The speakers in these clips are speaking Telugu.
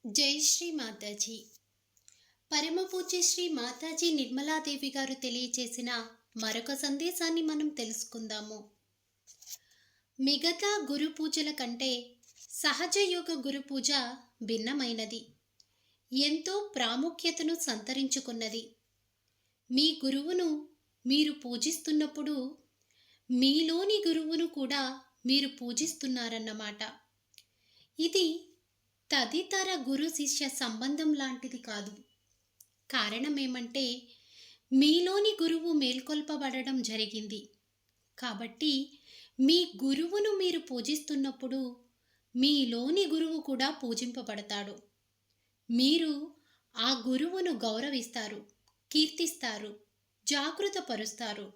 జై శ్రీ మాతాజీ. పరమ పూజ్య శ్రీ మాతాజీ నిర్మలాదేవి గారు తెలియచేసిన మరొక సందేశాన్ని మనం తెలుసుకుందాము. మిగతా గురు పూజల కంటే సహజ యోగ గురు పూజ భిన్నమైనది, ఎంతో ప్రాముఖ్యతను సంతరించుకున్నది. మీ గురువును మీరు పూజిస్తున్నప్పుడు మీలోని గురువును కూడా మీరు పూజిస్తున్నారన్నమాట. ఇది తదితర గురు శిష్య సంబంధం లాంటిది కాదు. కారణం ఏమంటే మీలోని గురువు మేల్కొల్పబడడం జరిగింది కాబట్టి మీ గురువును మీరు పూజిస్తున్నప్పుడు మీలోని గురువు కూడా పూజింపబడతాడు. మీరు ఆ గురువును గౌరవిస్తారు, కీర్తిస్తారు, జాగృతపరుస్తారు,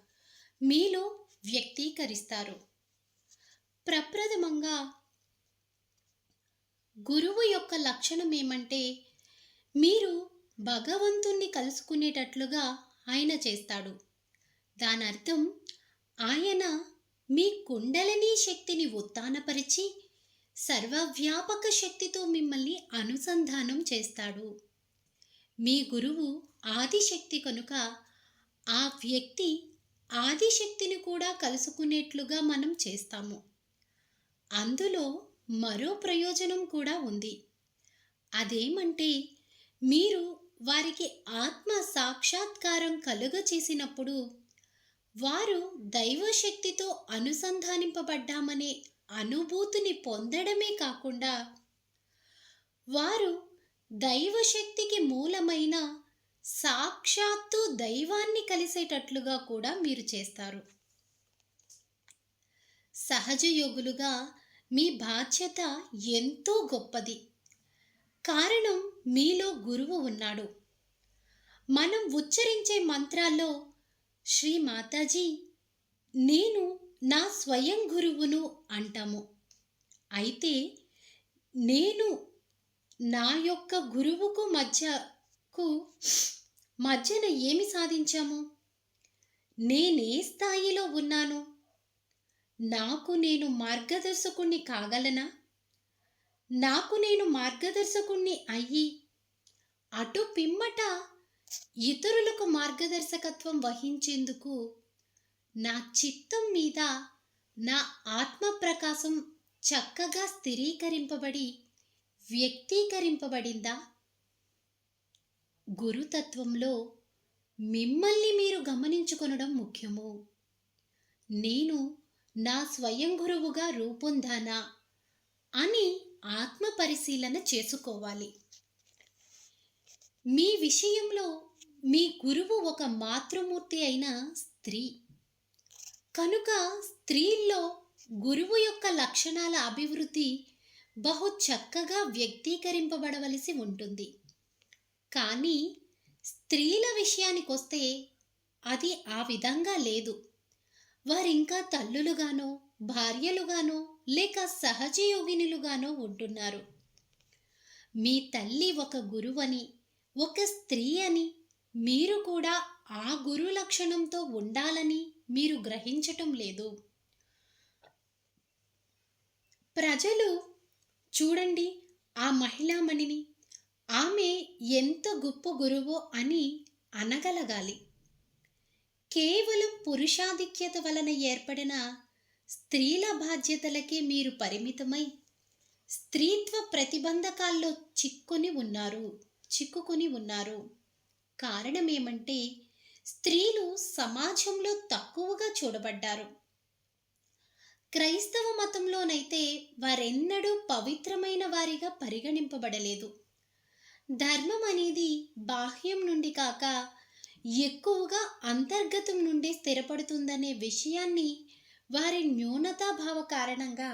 మీలో వ్యక్తీకరిస్తారు. ప్రప్రథమంగా గురువు యొక్క లక్షణం ఏమంటే మీరు భగవంతుణ్ణి కలుసుకునేటట్లుగా ఆయన చేస్తాడు. దాని అర్థం ఆయన మీ కుండలిని శక్తిని ఉత్తానపరిచి సర్వవ్యాపక శక్తితో మిమ్మల్ని అనుసంధానం చేస్తాడు. మీ గురువు ఆదిశక్తి కనుక ఆ వ్యక్తి ఆదిశక్తిని కూడా కలుసుకునేట్లుగా మనం చేస్తాము. అందులో మరో ప్రయోజనం కూడా ఉంది. అదేమంటే మీరు వారికి ఆత్మ సాక్షాత్కారం కలుగచేసినప్పుడు వారు దైవశక్తితో అనుసంధానింపబడ్డామనే అనుభూతిని పొందడమే కాకుండా వారు దైవశక్తికి మూలమైన సాక్షాత్తు దైవాన్ని కలిసేటట్లుగా కూడా మీరు చేస్తారు. సహజ యోగులుగా మీ బాధ్యత ఎంతో గొప్పది. కారణం మీలో గురువు ఉన్నాడు. మనం ఉచ్చరించే మంత్రాల్లో శ్రీ మాతాజీ నేను నా స్వయం గురువును అంటాము. అయితే నేను నా యొక్క గురువుకు మధ్యన ఏమి సాధించాము? నేనే స్థాయిలో ఉన్నాను? నాకు నేను మార్గదర్శకుణ్ణి కాగలనా? నాకు నేను మార్గదర్శకుణ్ణి అయ్యి అటు పిమ్మట ఇతరులకు మార్గదర్శకత్వం వహించేందుకు నా చిత్తం మీద నా ఆత్మ ప్రకాశం చక్కగా స్థిరీకరింపబడి వ్యక్తీకరింపబడిందా? గురుతత్వంలో మిమ్మల్ని మీరు గమనించుకొనడం ముఖ్యము. నేను నా స్వయం గురువుగా రూపొందానా అని ఆత్మ పరిశీలన చేసుకోవాలి. మీ విషయంలో మీ గురువు ఒక మాతృమూర్తి అయిన స్త్రీ కనుక స్త్రీల్లో గురువు యొక్క లక్షణాల అభివృద్ధి బహు చక్కగా వ్యక్తీకరింపబడవలసి ఉంటుంది. కానీ స్త్రీల విషయానికొస్తే అది ఆ విధంగా లేదు. వారింకా తల్లులుగానో భార్యలుగానో లేక సహజయోగినులుగానో ఉంటున్నారు. మీ తల్లి ఒక గురువని, ఒక స్త్రీ అని, మీరు కూడా ఆ గురు లక్షణంతో ఉండాలని మీరు గ్రహించటం లేదు. ప్రజలు చూడండి ఆ మహిళామణిని, ఆమె ఎంత గొప్ప గురువో అని అనగలగాలి. కేవలం పురుషాధిక్యత వలన ఏర్పడిన స్త్రీల బాధ్యతలకే మీరు పరిమితమై స్త్రీత్వ ప్రతిబంధకాల్లో చిక్కుకొని ఉన్నారు. కారణమేమంటే స్త్రీలు సమాజంలో తక్కువగా చూడబడ్డారు. క్రైస్తవ మతంలోనైతే వారెన్నడూ పవిత్రమైన వారిగా పరిగణింపబడలేదు. ధర్మం అనేది బాహ్యం నుండి కాక ఎక్కువగా అంతర్గతం నుండి స్థిరపడుతుందనే విషయాన్ని వారి న్యూనతాభావ కారణంగా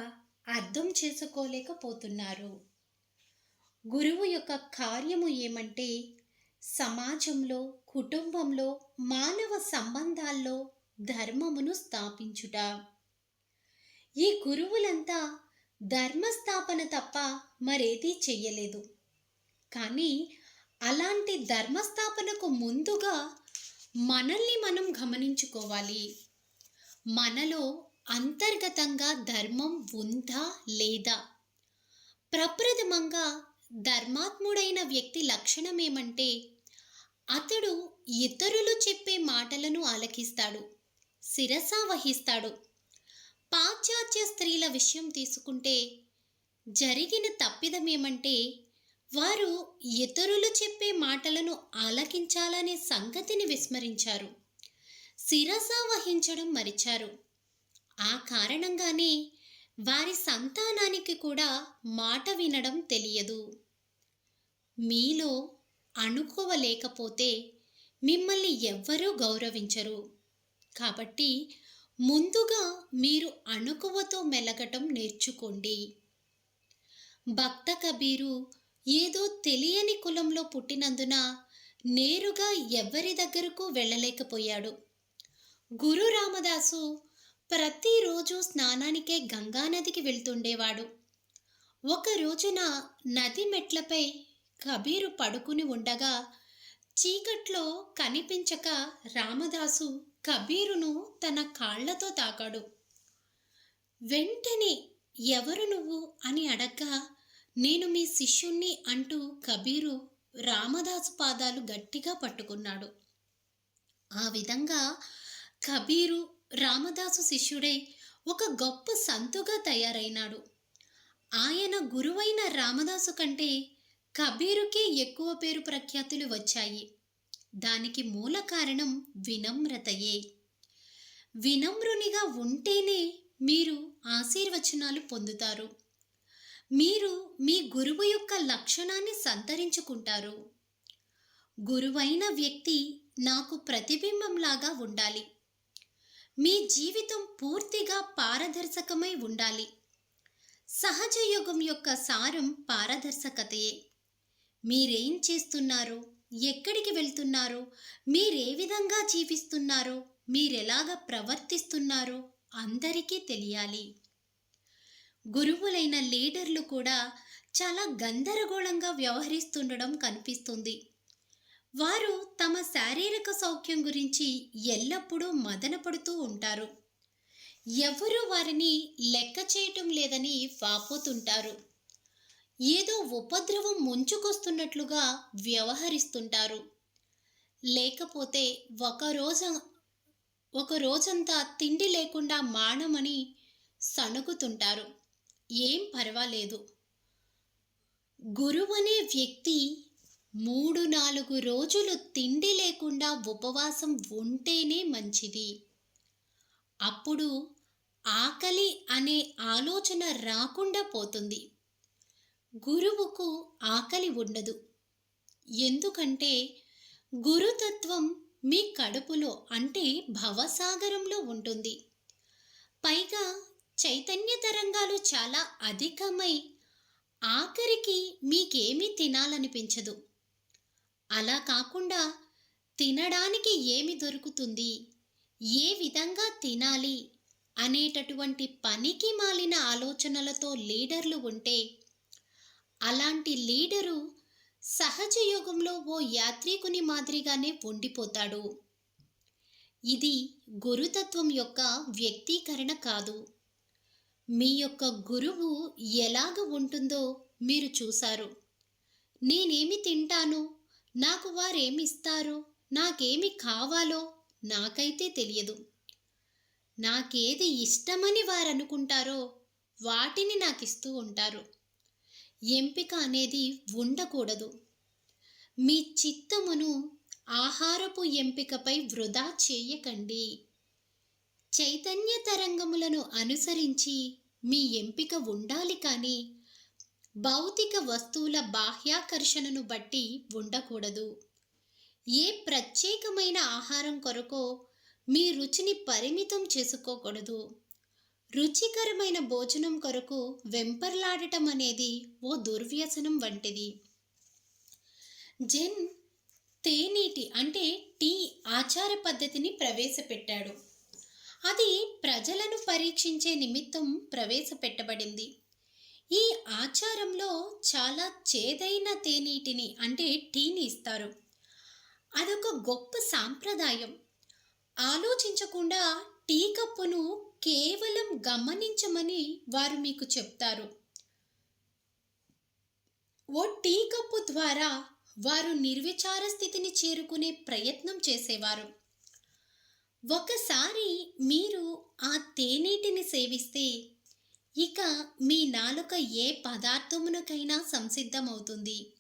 అర్థం చేసుకోలేకపోతున్నారు. గురువు యొక్క కార్యము ఏమంటే సమాజంలో, కుటుంబంలో, మానవ సంబంధాల్లో ధర్మమును స్థాపించుట. ఈ గురువులంతా ధర్మస్థాపన తప్ప మరేదీ చెయ్యలేదు. కానీ అలాంటి ధర్మస్థాపనకు ముందుగా మనల్ని మనం గమనించుకోవాలి. మనలో అంతర్గతంగా ధర్మం ఉందా లేదా? ప్రప్రథమంగా ధర్మాత్ముడైన వ్యక్తి లక్షణం ఏమంటే అతడు ఇతరులు చెప్పే మాటలను ఆలకిస్తాడు, శిరస వహిస్తాడు. పాశ్చాత్య స్త్రీల విషయం తీసుకుంటే జరిగిన తప్పిదమేమంటే వారు ఇతరులు చెప్పే మాటలను ఆలకించాలనే సంగతిని విస్మరించారు, శిరస వహించడం మరిచారు. ఆ కారణంగానే వారి సంతానానికి కూడా మాట వినడం తెలియదు. మీలో అణుకువ లేకపోతే మిమ్మల్ని ఎవ్వరూ గౌరవించరు. కాబట్టి ముందుగా మీరు అణుకువతో మెలగటం నేర్చుకోండి. భక్త కబీరు ఏదో తెలియని కులంలో పుట్టినందున నేరుగా ఎవ్వరి దగ్గరకు వెళ్ళలేకపోయాడు. గురు రామదాసు ప్రతిరోజు స్నానానికే గంగానదికి వెళ్తుండేవాడు. ఒక రోజున నది మెట్లపై కబీరు పడుకుని ఉండగా చీకట్లో కనిపించక రామదాసు కబీరును తన కాళ్లతో తాకాడు. వెంటనే ఎవరు నువ్వు అని అడగ్గా నేను మీ శిష్యుణ్ణి అంటూ కబీరు రామదాసు పాదాలు గట్టిగా పట్టుకున్నాడు. ఆ విధంగా కబీరు రామదాసు శిష్యుడై ఒక గొప్ప సంతుగా తయారైనాడు. ఆయన గురువైన రామదాసు కంటే కబీరుకే ఎక్కువ పేరు ప్రఖ్యాతులు వచ్చాయి. దానికి మూల కారణం వినమ్రతయే. వినమ్రునిగా ఉంటేనే మీరు ఆశీర్వచనాలు పొందుతారు. మీరు మీ గురువు యొక్క లక్షణాన్ని సంతరించుకుంటారు. గురువైన వ్యక్తి నాకు ప్రతిబింబంలాగా ఉండాలి. మీ జీవితం పూర్తిగా పారదర్శకమై ఉండాలి. సహజ యోగం యొక్క సారం పారదర్శకతయే. మీరేం చేస్తున్నారో, ఎక్కడికి వెళ్తున్నారో, మీరే విధంగా జీవిస్తున్నారో, మీరెలాగ ప్రవర్తిస్తున్నారో అందరికీ తెలియాలి. గురువులైన లీడర్లు కూడా చాలా గందరగోళంగా వ్యవహరిస్తుండడం కనిపిస్తుంది. వారు తమ శారీరక సౌఖ్యం గురించి ఎల్లప్పుడూ మదనపడుతూ ఉంటారు. ఎవరూ వారిని లెక్క చేయటం లేదని వాపోతుంటారు. ఏదో ఉపద్రవం ముంచుకొస్తున్నట్లుగా వ్యవహరిస్తుంటారు. లేకపోతే ఒక రోజంతా తిండి లేకుండా మానమని సణుగుతుంటారు. ఏం పర్వాలేదు. గురువనే వ్యక్తి 3-4 రోజులు తిండి లేకుండా ఉపవాసం ఉంటేనే మంచిది. అప్పుడు ఆకలి అనే ఆలోచన రాకుండా పోతుంది. గురువుకు ఆకలి ఉండదు. ఎందుకంటే గురుతత్వం మీ కడుపులో అంటే భవసాగరంలో ఉంటుంది. పైగా చైతన్య తరంగాలు చాలా అధికమై ఆఖరికి మీకేమీ తినాలనిపించదు. అలా కాకుండా తినడానికి ఏమి దొరుకుతుంది, ఏ విధంగా తినాలి అనేటటువంటి పనికి మాలిన ఆలోచనలతో లీడర్లు ఉంటే అలాంటి లీడరు సహజ యోగంలో ఓ యాత్రికుని మాదిరిగానే ఉండిపోతాడు. ఇది గురుతత్వం యొక్క వ్యక్తీకరణ కాదు. మీ యొక్క గురువు ఎలాగ ఉంటుందో మీరు చూశారు. నేనేమి తింటాను, నాకు వారేమిస్తారో, నాకేమి కావాలో నాకైతే తెలియదు. నాకేది ఇష్టమని వారు అనుకుంటారో వాటిని నాకిస్తూ ఉంటారు. ఎంపిక అనేది ఉండకూడదు. మీ చిత్తమును ఆహారపు ఎంపికపై వృధా చేయకండి. చైతన్య తరంగములను అనుసరించి మీ ఎంపిక ఉండాలి కానీ భౌతిక వస్తువుల బాహ్యాకర్షణను బట్టి ఉండకూడదు. ఏ ప్రత్యేకమైన ఆహారం కొరకో మీ రుచిని పరిమితం చేసుకోకూడదు. రుచికరమైన భోజనం కొరకు వెంపర్లాడటం అనేది ఓ దుర్వ్యసనం వంటిది. జెన్ తేనీటి అంటే టీ ఆచార పద్ధతిని ప్రవేశపెట్టాడు. అది ప్రజలను పరీక్షించే నిమిత్తం ప్రవేశపెట్టబడింది. ఈ ఆచారంలో చాలా చేదైన తేనీటిని అంటే టీని ఇస్తారు. అదొక గొప్ప సాంప్రదాయం. ఆలోచించకుండా టీ కప్పును కేవలం గమనించమని వారు మీకు చెప్తారు. ఓ టీ కప్పు ద్వారా వారు నిర్విచార స్థితిని చేరుకునే ప్రయత్నం చేసేవారు. ఒకసారి మీరు ఆ తేనీటిని సేవిస్తే ఇక మీ నాలుక ఏ పదార్థమునకైనా సంసిద్ధమవుతుంది.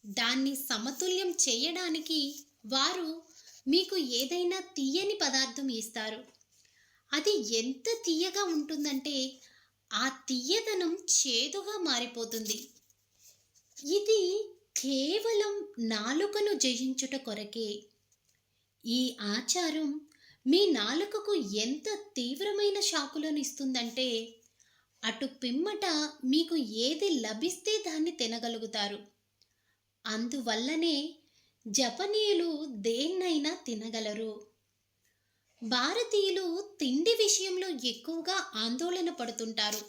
దాన్ని సమతుల్యం చేయడానికి వారు మీకు ఏదైనా తీయని పదార్థం ఇస్తారు. అది ఎంత తీయగా ఉంటుందంటే ఆ తీయదనం చేదుగా మారిపోతుంది. ఇది కేవలం నాలుకను జయించుట కొరకే. ఈ ఆచారం మీ నాలుకకు ఎంత తీవ్రమైన షాకులను ఇస్తుందంటే అటు పిమ్మట మీకు ఏది లభిస్తే దాన్ని తినగలుగుతారు. అందువల్లనే జపనీయులు దేన్నైనా తినగలరు. భారతీయులు తిండి విషయంలో ఎక్కువగా ఆందోళన పడుతుంటారు.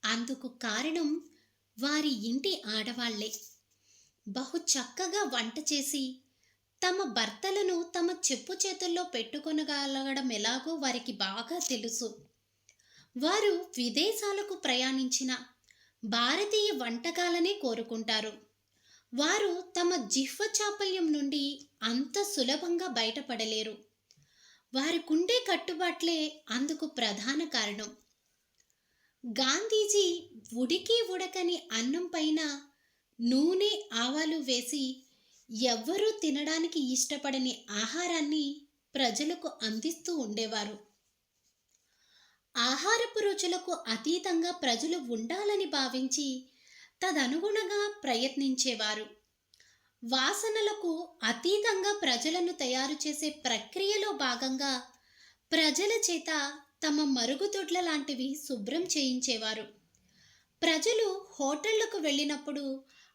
అందుకు కారణం వారి ఇంటి ఆడవాళ్లే. బహు చక్కగా వంట చేసి తమ భర్తలను తమ చెప్పు చేతుల్లో పెట్టుకొనగలగడం ఎలాగో వారికి బాగా తెలుసు. వారు విదేశాలకు ప్రయాణించిన భారతీయ వంటకాలనే కోరుకుంటారు. వారు తమ జిహ్వ చాపల్యం నుండి అంత సులభంగా బయటపడలేరు. వారికుండే కట్టుబాట్లే అందుకు ప్రధాన కారణం. గాంధీజీ ఉడికి ఉడకని అన్నం పైన నూనె ఆవాలు వేసి ఎవ్వరూ తినడానికి ఇష్టపడని ఆహారాన్ని ప్రజలకు అందిస్తూ ఉండేవారు. ఆహారపు రుచులకు అతీతంగా ప్రజలు ఉండాలని భావించి తదనుగుణంగా ప్రయత్నించేవారు. వాసనలకు అతీతంగా ప్రజలను తయారు చేసే ప్రక్రియలో భాగంగా ప్రజల చేత తమ మరుగుదొడ్ల లాంటివి శుభ్రం చేయించేవారు. ప్రజలు హోటళ్లకు వెళ్ళినప్పుడు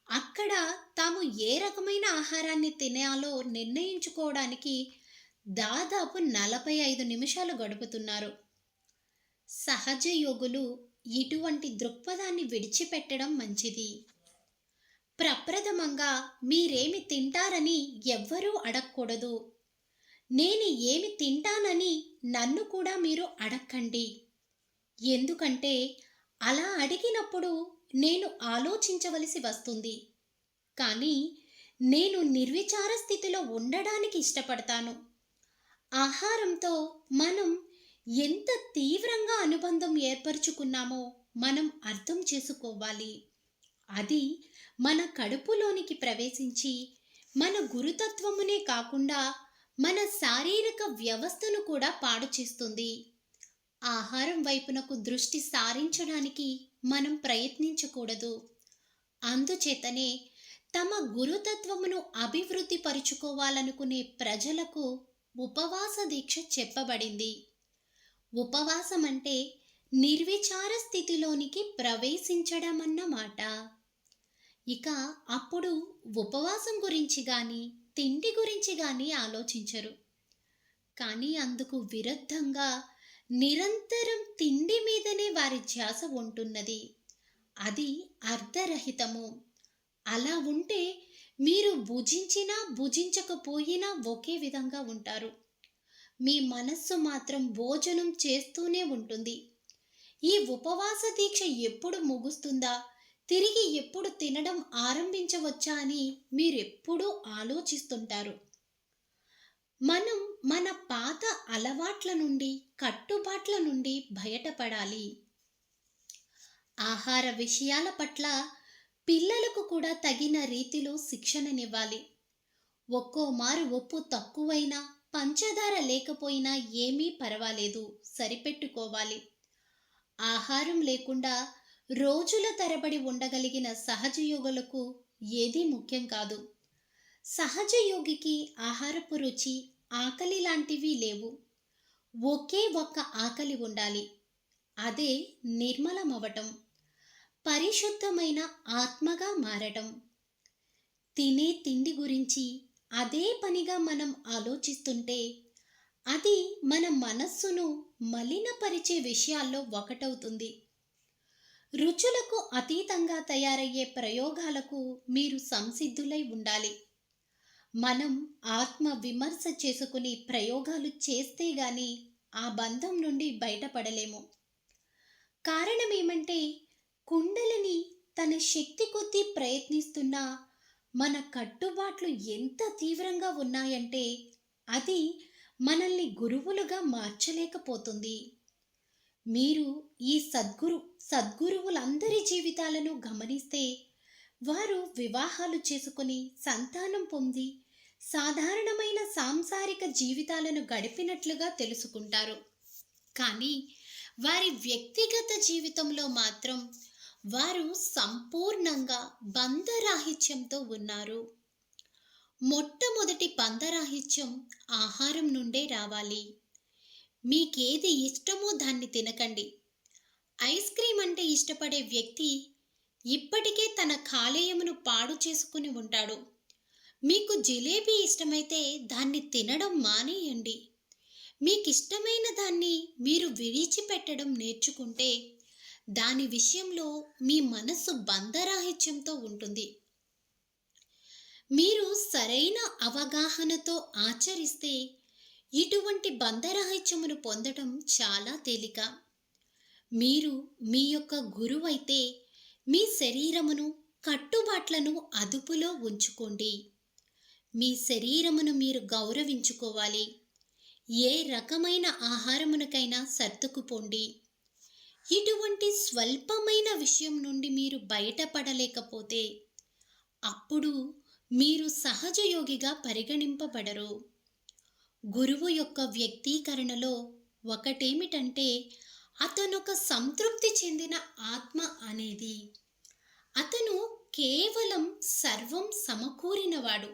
అక్కడ తాము ఏ రకమైన ఆహారాన్ని తినాలో నిర్ణయించుకోవడానికి దాదాపు 45 నిమిషాలు గడుపుతున్నారు. సహజ యోగులు ఇటువంటి దృక్పథాన్ని విడిచిపెట్టడం మంచిది. ప్రప్రథమంగా మీరేమి తింటారని ఎవ్వరూ అడగకూడదు. నేను ఏమి తింటానని నన్ను కూడా మీరు అడక్కండి. ఎందుకంటే అలా అడిగినప్పుడు నేను ఆలోచించవలసి వస్తుంది. కానీ నేను నిర్విచార స్థితిలో ఉండడానికి ఇష్టపడతాను. ఆహారంతో మనం ఎంత తీవ్రంగా అనుబంధం ఏర్పరచుకున్నామో మనం అర్థం చేసుకోవాలి. అది మన కడుపులోనికి ప్రవేశించి మన గురుతత్వమునే కాకుండా మన శారీరక వ్యవస్థను కూడా పాడు చేస్తుంది. ఆహారం వైపునకు దృష్టి సారించడానికి మనం ప్రయత్నించకూడదు. అందుచేతనే తమ గురుతత్వమును అభివృద్ధి పరుచుకోవాలనుకునే ప్రజలకు ఉపవాస దీక్ష చెప్పబడింది. ఉపవాసం అంటే నిర్విచార స్థితిలోనికి ప్రవేశించడం అన్నమాట. ఇక అప్పుడు ఉపవాసం గురించి కానీ తిండి గురించి కానీ ఆలోచించరు. కానీ అందుకు విరుద్ధంగా నిరంతరం తిండి మీదనే వారి ధ్యాస ఉంటున్నది. అది అర్ధరహితము. అలా ఉంటే మీరు భుజించినా భుజించకపోయినా ఒకే విధంగా ఉంటారు. మీ మనస్సు మాత్రం భోజనం చేస్తూనే ఉంటుంది. ఈ ఉపవాస దీక్ష ఎప్పుడు ముగుస్తుందా, తిరిగి ఎప్పుడు తినడం ఆరంభించవచ్చా అని మీరెప్పుడూ ఆలోచిస్తుంటారు. మనం మన పాత అలవాట్ల నుండి కట్టుబాట్ల నుండి బయటపడాలి. ఆహార విషయాల పట్ల పిల్లలకు కూడా తగిన రీతిలో శిక్షణనివ్వాలి. ఒక్కో మారు ఉప్పు తక్కువైనా పంచదార లేకపోయినా ఏమీ పర్వాలేదు, సరిపెట్టుకోవాలి. ఆహారం లేకుండా రోజుల తరబడి ఉండగలిగిన సహజయోగులకు ఏదీ ముఖ్యం కాదు. సహజయోగికి ఆహారపు రుచి, ఆకలి లాంటివి లేవు. ఒకే ఒక్క ఆకలి ఉండాలి. అదే నిర్మలమవటం, పరిశుద్ధమైన ఆత్మగా మారటం. తినే తిండి గురించి అదే పనిగా మనం ఆలోచిస్తుంటే అది మన మనస్సును మలినపరిచే విషయాల్లో ఒకటవుతుంది. రుచులకు అతీతంగా తయారయ్యే ప్రయోగాలకు మీరు సంసిద్ధులై ఉండాలి. మనం ఆత్మ విమర్శ చేసుకుని ప్రయోగాలు చేస్తే గాని ఆ బంధం నుండి బయటపడలేము. కారణం ఏమంటే కుండలిని తన శక్తి కొద్దీ ప్రయత్నిస్తున్నా మన కట్టుబాట్లు ఎంత తీవ్రంగా ఉన్నాయంటే అది మనల్ని గురువులుగా మార్చలేకపోతుంది. మీరు ఈ సద్గురువులందరి జీవితాలను గమనిస్తే వారు వివాహాలు చేసుకొని సంతానం పొంది సాధారణమైన సాంసారిక జీవితాలను గడిపినట్లుగా తెలుసుకుంటారు. కానీ వారి వ్యక్తిగత జీవితంలో మాత్రం వారు సంపూర్ణంగా బంధరాహిత్యంతో ఉన్నారు. మొట్టమొదటి బంధరాహిత్యం ఆహారం నుండే రావాలి. మీకేది ఇష్టమో దాన్ని తినకండి. ఐస్ క్రీమ్ అంటే ఇష్టపడే వ్యక్తి ఇప్పటికే తన కాలేయమును పాడు చేసుకుని ఉంటాడు. మీకు జిలేబీ ఇష్టమైతే దాన్ని తినడం మానేయండి. మీకిష్టమైన దాన్ని మీరు విడిచిపెట్టడం నేర్చుకుంటే దాని విషయంలో మీ మనస్సు బంధరాహిత్యంతో ఉంటుంది. మీరు సరైన అవగాహనతో ఆచరిస్తే ఇటువంటి బంధరాహిత్యమును పొందడం చాలా తేలిక. మీరు మీ యొక్క గురువైతే మీ శరీరమును కట్టుబాట్లను అదుపులో ఉంచుకోండి. మీ శరీరమును మీరు గౌరవించుకోవాలి. ఏ రకమైన ఆహారమునకైనా సర్దుకుపోండి. ఇటువంటి స్వల్పమైన విషయం నుండి మీరు బయటపడలేకపోతే అప్పుడు మీరు సహజయోగిగా పరిగణింపబడరు. గురువు యొక్క వ్యక్తీకరణలో ఒకటేమిటంటే అతనొక సంతృప్తి చెందిన ఆత్మ అనేది. అతను కేవలం సర్వం సమకూరినవాడు.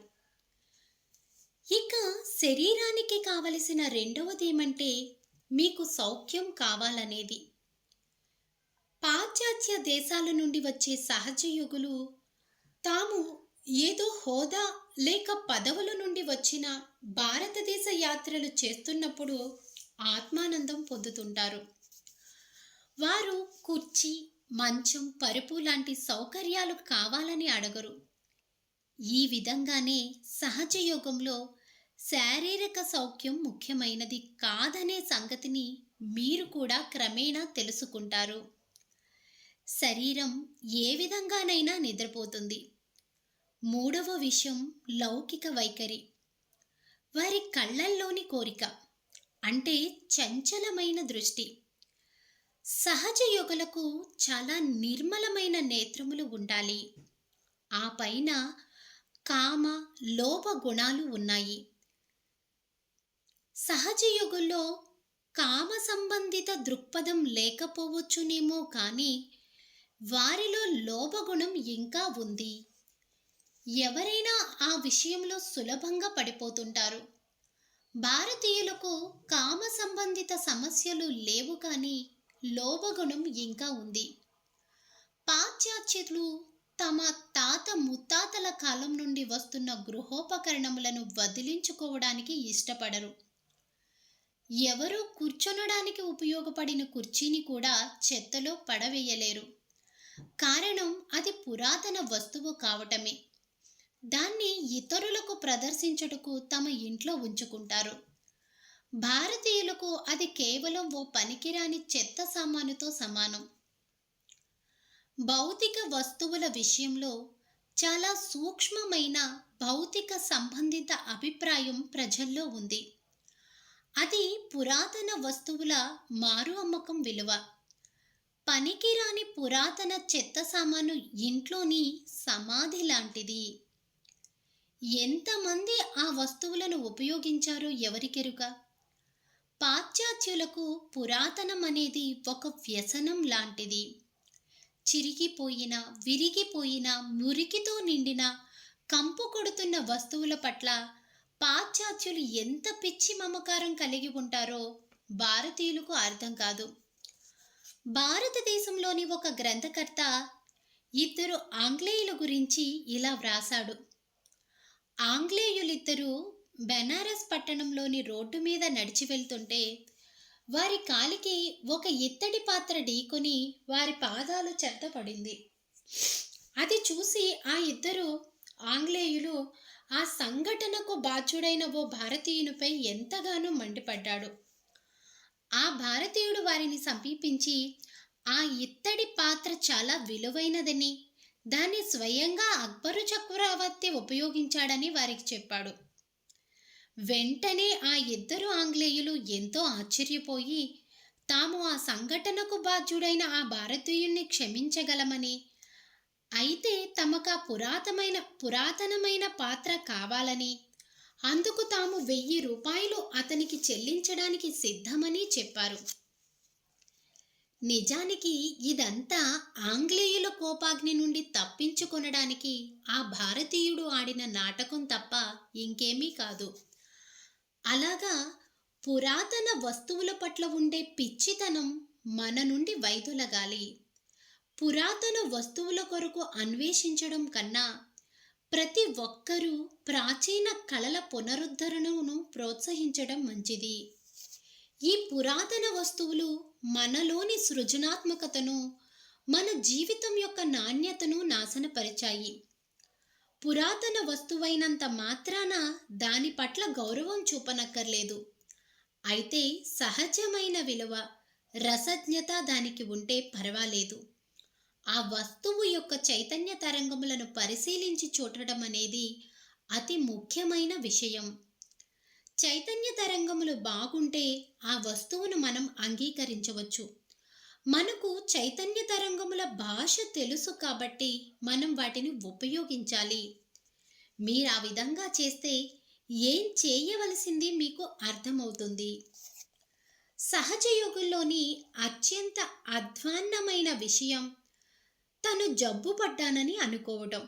ఇక శరీరానికి కావలసిన రెండవదేమంటే మీకు సౌఖ్యం కావాలనేది. పాశ్చాత్య దేశాల నుండి వచ్చే సహజయోగులు తాము ఏదో హోదా లేక పదవుల నుండి వచ్చిన భారతదేశ యాత్రలు చేస్తున్నప్పుడు ఆత్మానందం పొందుతుంటారు. వారు కుర్చీ, మంచం, పరుపు లాంటి సౌకర్యాలు కావాలని అడగరు. ఈ విధంగానే సహజయోగంలో శారీరక సౌఖ్యం ముఖ్యమైనది కాదనే సంగతిని మీరు కూడా క్రమేణా తెలుసుకుంటారు. శరీరం ఏ విధంగానైనా నిద్రపోతుంది. మూడవ విషయం లౌకిక వైఖరి. వారి కళ్ళల్లోని కోరిక అంటే చంచలమైన దృష్టి. సహజ యోగులకు చాలా నిర్మలమైన నేత్రములు ఉండాలి. ఆ పైన కామ, లోభ గుణాలు ఉన్నాయి. సహజ యోగుల్లో కామ సంబంధిత దృక్పథం లేకపోవచ్చునేమో కానీ వారిలో లోభగుణం ఇంకా ఉంది. ఎవరైనా ఆ విషయంలో సులభంగా పడిపోతుంటారు. భారతీయులకు కామ సంబంధిత సమస్యలు లేవు కానీ లోభగుణం ఇంకా ఉంది. పాశ్చాత్యులు తమ తాత ముత్తాతల కాలం నుండి వస్తున్న గృహోపకరణములను వదిలించుకోవడానికి ఇష్టపడరు. ఎవరో కూర్చొనడానికి ఉపయోగపడిన కుర్చీని కూడా చెత్తలో పడవేయలేరు. కారణం అది పురాతన వస్తువు కావటమే. దాన్ని ఇతరులకు ప్రదర్శించుటకు తమ ఇంట్లో ఉంచుకుంటారు. భారతీయులకు అది కేవలం ఓ పనికిరాని చెత్త సామానుతో సమానం. భౌతిక వస్తువుల విషయంలో చాలా సూక్ష్మమైన భౌతిక సంబంధిత అభిప్రాయం ప్రజల్లో ఉంది. అది పురాతన వస్తువుల మారు అమ్మకం విలువ. పనికిరాని పురాతన చెత్త సామాను ఇంట్లోని సమాధి లాంటిది. ఎంతమంది ఆ వస్తువులను ఉపయోగించారో ఎవరికెరుక. పాశ్చాత్యులకు పురాతనం అనేది ఒక వ్యసనం లాంటిది. చిరిగిపోయిన, విరిగిపోయిన, మురికితో నిండిన, కంపు కొడుతున్న వస్తువుల పట్ల పాశ్చాత్యులు ఎంత పిచ్చి మమకారం కలిగి ఉంటారో భారతీయులకు అర్థం కాదు. భారతదేశంలోని ఒక గ్రంథకర్త ఇద్దరు ఆంగ్లేయుల గురించి ఇలా వ్రాసాడు. ఆంగ్లేయులిద్దరూ బెనారస్ పట్టణంలోని రోడ్డు మీద నడిచి వెళ్తుంటే వారి కాలికి ఒక ఇత్తడి పాత్ర ఢీకొని వారి పాదాలు చెత్తపడింది. అది చూసి ఆ ఇద్దరు ఆంగ్లేయులు ఆ సంఘటనకు బాధ్యుడైన ఓ భారతీయునిపై ఎంతగానో మండిపడ్డాడు. ఆ భారతీయుడు వారిని సమీపించి ఆ ఇత్తడి పాత్ర చాలా విలువైనదని, దాన్ని స్వయంగా అక్బరు చక్రవర్తి ఉపయోగించాడని వారికి చెప్పాడు. వెంటనే ఆ ఇద్దరు ఆంగ్లేయులు ఎంతో ఆశ్చర్యపోయి తాము ఆ సంఘటనకు బాధ్యుడైన ఆ భారతీయుణ్ణి క్షమించగలమని, అయితే తమకు ఆ పురాతనమైన పాత్ర కావాలని, అందుకు తాము 1000 రూపాయలు అతనికి చెల్లించడానికి సిద్ధమని చెప్పారు. నిజానికి ఇదంతా ఆంగ్లేయుల కోపాగ్ని నుండి తప్పించుకొనడానికి ఆ భారతీయుడు ఆడిన నాటకం తప్ప ఇంకేమీ కాదు. అలాగా పురాతన వస్తువుల పట్ల ఉండే పిచ్చితనం మన నుండి వైదొలగాలి. పురాతన వస్తువుల కొరకు అన్వేషించడం కన్నా ప్రతి ఒక్కరూ ప్రాచీన కళల పునరుద్ధరణను ప్రోత్సహించడం మంచిది. ఈ పురాతన వస్తువులు మనలోని సృజనాత్మకతను, మన జీవితం యొక్క నాణ్యతను నాశనపరిచాయి. పురాతన వస్తువైనంత మాత్రాన దాని పట్ల గౌరవం చూపనక్కర్లేదు. అయితే సహజమైన విలువ, రసజ్ఞత దానికి ఉంటే పర్వాలేదు. ఆ వస్తువు యొక్క చైతన్య తరంగములను పరిశీలించి చూడటం అనేది అతి ముఖ్యమైన విషయం. చైతన్య తరంగములు బాగుంటే ఆ వస్తువును మనం అంగీకరించవచ్చు. మనకు చైతన్య తరంగముల భాష తెలుసు కాబట్టి మనం వాటిని ఉపయోగించాలి. మీరు ఆ విధంగా చేస్తే ఏం చేయవలసింది మీకు అర్థమవుతుంది. సహజ యోగంలోని అత్యంత అధ్వాన్నమైన విషయం తను జబ్బు పడ్డానని అనుకోవటం.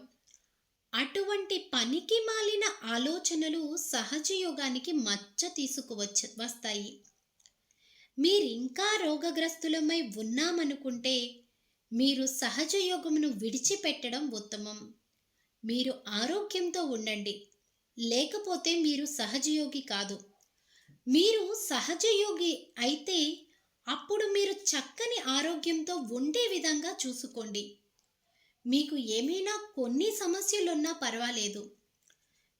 అటువంటి పనికి మాలిన ఆలోచనలు సహజ యోగానికి మచ్చ వస్తాయి. మీరింకా రోగగ్రస్తులమై ఉన్నామనుకుంటే మీరు సహజ యోగమును విడిచిపెట్టడం ఉత్తమం. మీరు ఆరోగ్యంతో ఉండండి, లేకపోతే మీరు సహజయోగి కాదు. మీరు సహజయోగి అయితే అప్పుడు మీరు చక్కని ఆరోగ్యంతో ఉండే విధంగా చూసుకోండి. మీకు ఏమైనా కొన్ని సమస్యలున్నా పర్వాలేదు.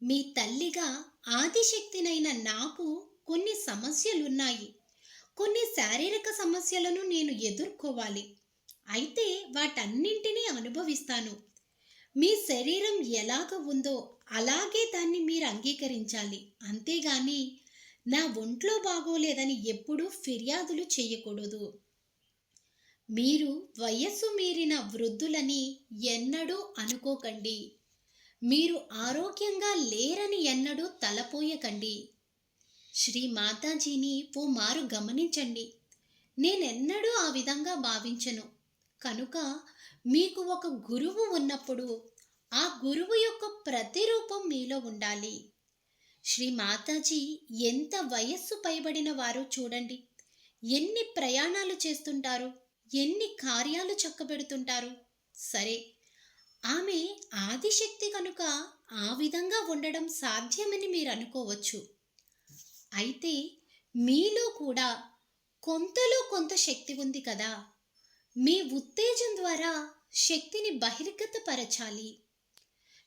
మీ తల్లిగా ఆదిశక్తినైన నాకు కొన్ని సమస్యలున్నాయి. కొన్ని శారీరక సమస్యలను నేను ఎదుర్కోవాలి. అయితే వాటన్నింటినీ అనుభవిస్తాను. మీ శరీరం ఎలాగ ఉందో అలాగే దాన్ని మీరు అంగీకరించాలి. అంతేగాని నా ఒంట్లో బాగోలేదని ఎప్పుడూ ఫిర్యాదులు చేయకూడదు. మీరు వయస్సు మీరిన వృద్ధులని ఎన్నడూ అనుకోకండి. మీరు ఆరోగ్యంగా లేరని ఎన్నడూ తలపోయకండి. శ్రీ మాతాజీని ఓ మారు గమనించండి. నేనెన్నడూ ఆ విధంగా భావించను. కనుక మీకు ఒక గురువు ఉన్నప్పుడు ఆ గురువు యొక్క ప్రతిరూపం మీలో ఉండాలి. శ్రీ మాతాజీ ఎంత వయస్సు పైబడిన వారో చూడండి. ఎన్ని ప్రయాణాలు చేస్తుంటారు, ఎన్ని కార్యాలు చక్కబెడుతుంటారు. సరే, ఆమె ఆదిశక్తి కనుక ఆ విధంగా ఉండడం సాధ్యమని మీరు అనుకోవచ్చు. అయితే మీలో కూడా కొంతలో కొంత శక్తి ఉంది కదా. మీ ఉత్తేజం ద్వారా శక్తిని బహిర్గతపరచాలి.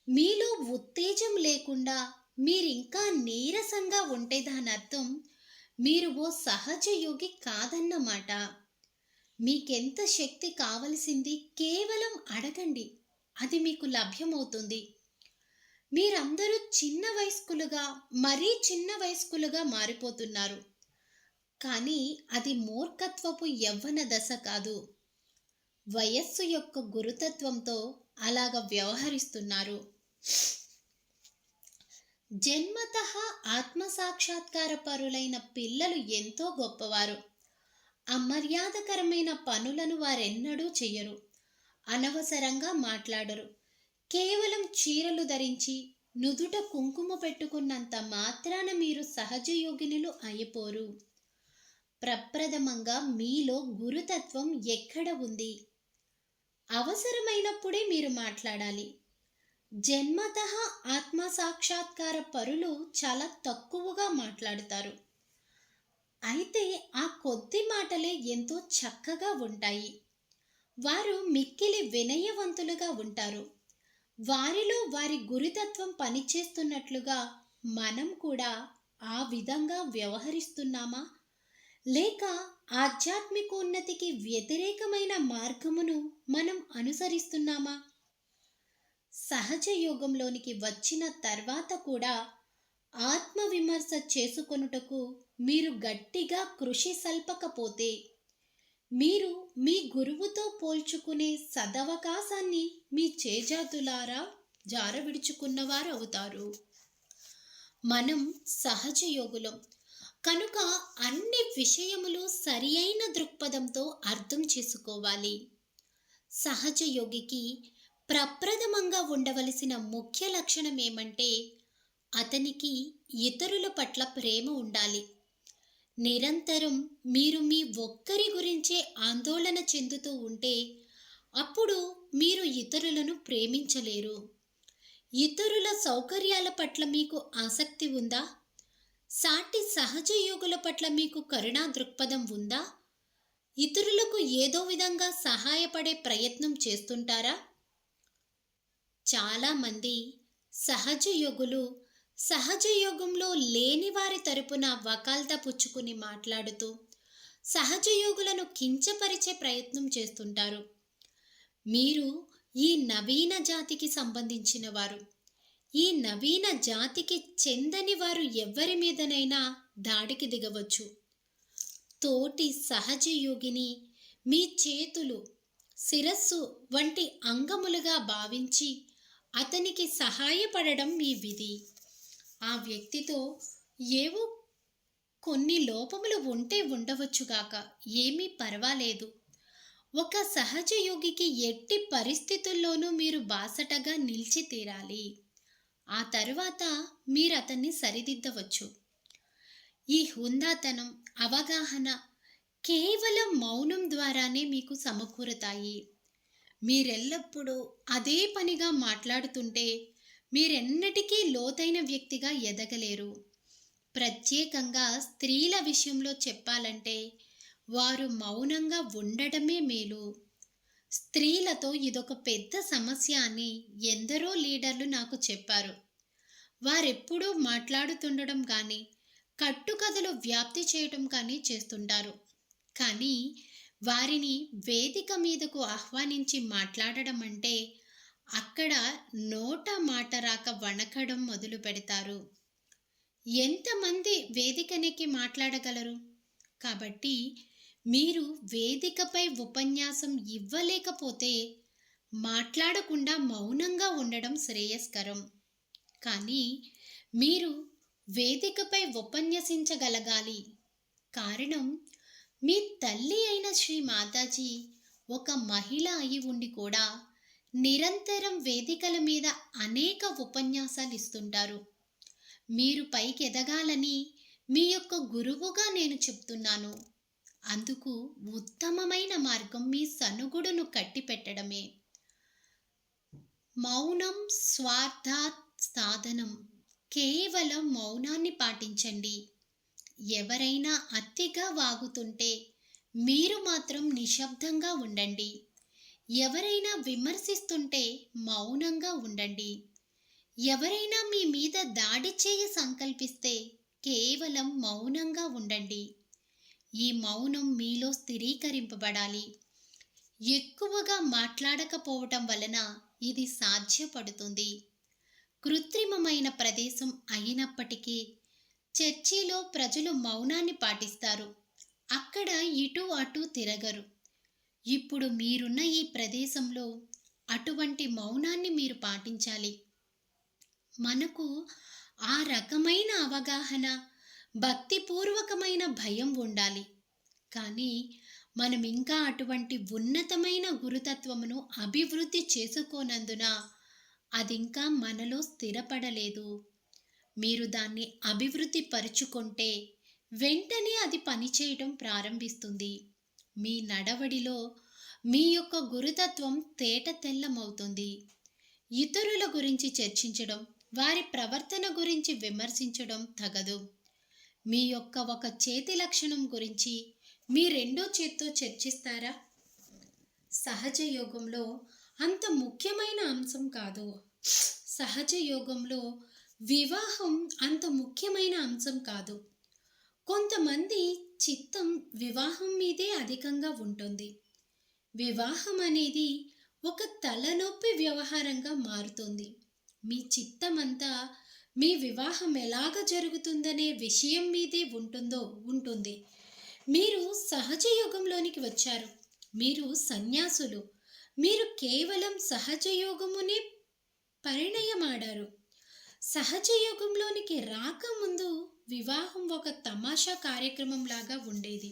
మీలో ఉత్తేజం లేకుండా మీరింకా నీరసంగా ఉంటే దాని అర్థం మీరు ఓ సహజ యోగి కాదన్నమాట. మీకెంత శక్తి కావలసింది కేవలం అడగండి, అది మీకు లభ్యమవుతుంది. మీరందరూ చిన్న వయస్కులుగా, మరీ చిన్న వయస్కులుగా మారిపోతున్నారు. కానీ అది మూర్ఖత్వపు యవ్వన దశ కాదు. వయస్సు యొక్క గురుతత్వంతో అలాగ వ్యవహరిస్తున్నారు. జన్మతః ఆత్మసాక్షాత్కార పరులైన పిల్లలు ఎంతో గొప్పవారు. అమర్యాదకరమైన పనులను వారెన్నడూ చెయ్యరు. అనవసరంగా మాట్లాడరు. కేవలం చీరలు ధరించి నుదుట కుంకుమ పెట్టుకున్నంత మాత్రాన మీరు సహజయోగినులు అయిపోరు. ప్రప్రథమంగా మీలో గురుతత్వం ఎక్కడ ఉంది? అవసరమైనప్పుడే మీరు మాట్లాడాలి. జన్మతః ఆత్మసాక్షాత్కార పరులు చాలా తక్కువగా మాట్లాడుతారు. అయితే ఆ కొద్ది మాటలే ఎంతో చక్కగా ఉంటాయి. వారు మిక్కిలి వినయవంతులుగా ఉంటారు. వారిలో వారి గురుతత్వం పనిచేస్తున్నట్లుగా మనం కూడా ఆ విధంగా వ్యవహరిస్తున్నామా, లేక ఆధ్యాత్మికోన్నతికి వ్యతిరేకమైన మార్గమును మనం అనుసరిస్తున్నామా? సహజ యోగంలోనికి వచ్చిన తర్వాత కూడా ఆత్మవిమర్శ చేసుకొనుటకు మీరు గట్టిగా కృషి సల్పకపోతే మీరు మీ గురువుతో పోల్చుకునే సదవకాశాన్ని మీ చేజాతులారా జారవిడుచుకున్నవారు అవుతారు. మనం సహజ యోగులం కనుక అన్ని విషయములు సరి అయిన దృక్పథంతో అర్థం చేసుకోవాలి. సహజ యోగికి ప్రప్రథమంగా ఉండవలసిన ముఖ్య లక్షణం ఏమంటే అతనికి ఇతరుల పట్ల ప్రేమ ఉండాలి. నిరంతరం మీరు మీ ఒక్కరి గురించే ఆందోళన చెందుతూ ఉంటే అప్పుడు మీరు ఇతరులను ప్రేమించలేరు. ఇతరుల సౌకర్యాల పట్ల మీకు ఆసక్తి ఉందా? సాటి సహజ యోగుల పట్ల మీకు కరుణా దృక్పథం ఉందా? ఇతరులకు ఏదో విధంగా సహాయపడే ప్రయత్నం చేస్తుంటారా? చాలామంది సహజ యోగులు సహజ యోగంలో లేని వారి తరపున వకాల్తా పుచ్చుకుని మాట్లాడుతూ సహజ యోగులను కించపరిచే ప్రయత్నం చేస్తుంటారు. మీరు ఈ నవీన జాతికి సంబంధించిన వారు. ఈ నవీన జాతికి చెందని వారు ఎవరి మీదనైనా దాడికి దిగవచ్చు. తోటి సహజ యోగిని మీ చేతులు, శిరస్సు వంటి అంగములుగా భావించి అతనికి సహాయపడడం మీ విధి. ఆ వ్యక్తితో ఏవో కొన్ని లోపములు ఉంటే ఉండవచ్చుగాక, ఏమీ పర్వాలేదు. ఒక సహజ యోగికి ఎట్టి పరిస్థితుల్లోనూ మీరు బాసటగా నిలిచి తీరాలి. ఆ తరువాత మీరు అతన్ని సరిదిద్దవచ్చు. ఈ హుందాతనం, అవగాహన కేవలం మౌనం ద్వారానే మీకు సమకూరుతాయి. మీరెల్లప్పుడూ అదే పనిగా మాట్లాడుతుంటే మీరెన్నటికీ లోతైన వ్యక్తిగా ఎదగలేరు. ప్రత్యేకంగా స్త్రీల విషయంలో చెప్పాలంటే వారు మౌనంగా ఉండడమే మేలు. స్త్రీలతో ఇదొక పెద్ద సమస్య అని ఎందరో లీడర్లు నాకు చెప్పారు. వారెప్పుడూ మాట్లాడుతుండడం కానీ కట్టుకథలు వ్యాప్తి చేయడం కానీ చేస్తుంటారు. కానీ వారిని వేదిక మీదకు ఆహ్వానించి మాట్లాడడం అంటే అక్కడ నోట మాట రాక వణకడం మొదలు పెడతారు. ఎంతమంది వేదికనెక్కి మాట్లాడగలరు? కాబట్టి మీరు వేదికపై ఉపన్యాసం ఇవ్వలేకపోతే మాట్లాడకుండా మౌనంగా ఉండడం శ్రేయస్కరం. కానీ మీరు వేదికపై ఉపన్యసించగలగాలి. కారణం మీ తల్లి అయిన శ్రీ మాతాజీ ఒక మహిళ అయి ఉండి కూడా నిరంతరం వేదికల మీద అనేక ఉపన్యాసాలు ఇస్తుంటారు. మీరు పైకి ఎదగాలని మీ యొక్క గురువుగా నేను చెప్తున్నాను. అందుకు ఉత్తమమైన మార్గం మీ సనుగుడును కట్టిపెట్టడమే. మౌనం స్వార్థాత్ సాధనం. కేవలం మౌనాన్ని పాటించండి. ఎవరైనా అతిగా వాగుతుంటే మీరు మాత్రం నిశ్శబ్దంగా ఉండండి. ఎవరైనా విమర్శిస్తుంటే మౌనంగా ఉండండి. ఎవరైనా మీ మీద దాడి చేయ సంకల్పిస్తే కేవలం మౌనంగా ఉండండి. ఈ మౌనం మీలో స్థిరీకరింపబడాలి. ఎక్కువగా మాట్లాడకపోవటం వలన ఇది సాధ్యపడుతుంది. కృత్రిమమైన ప్రదేశం అయినప్పటికీ చర్చిలో ప్రజలు మౌనాన్ని పాటిస్తారు. అక్కడ ఇటు అటు తిరగరు. ఇప్పుడు మీరున్న ఈ ప్రదేశంలో అటువంటి మౌనాన్ని మీరు పాటించాలి. మనకు ఆ రకమైన అవగాహన, భక్తిపూర్వకమైన భయం ఉండాలి. కానీ మనం ఇంకా అటువంటి ఉన్నతమైన గురుతత్వమును అభివృద్ధి చేసుకోనందున అదింకా మనలో స్థిరపడలేదు. మీరు దాన్ని అభివృద్ధి పరుచుకుంటే వెంటనే అది పనిచేయడం ప్రారంభిస్తుంది. మీ నడవడిలో మీ యొక్క గురుతత్వం తేట తెల్లమవుతుంది. ఇతరుల గురించి చర్చించడం, వారి ప్రవర్తన గురించి విమర్శించడం తగదు. మీ యొక్క ఒక చేతి లక్షణం గురించి మీ రెండో చేత్తో చర్చిస్తారా? సహజ యోగంలో అంత ముఖ్యమైన అంశం కాదు. సహజ యోగంలో వివాహం అంత ముఖ్యమైన అంశం కాదు. కొంతమంది చిత్తం వివాహం మీదే అధికంగా ఉంటుంది. వివాహం అనేది ఒక తలనొప్పి వ్యవహారంగా మారుతుంది. మీ చిత్తమంతా మీ వివాహం ఎలాగ జరుగుతుందనే విషయం మీదే ఉంటుంది. మీరు సహజ యోగంలోనికి వచ్చారు. మీరు సన్యాసులు. మీరు కేవలం సహజ యోగమునే పరిణయమాడారు. సహజ యోగంలోనికి రాకముందు వివాహం ఒక తమాషా కార్యక్రమం లాగా ఉండేది.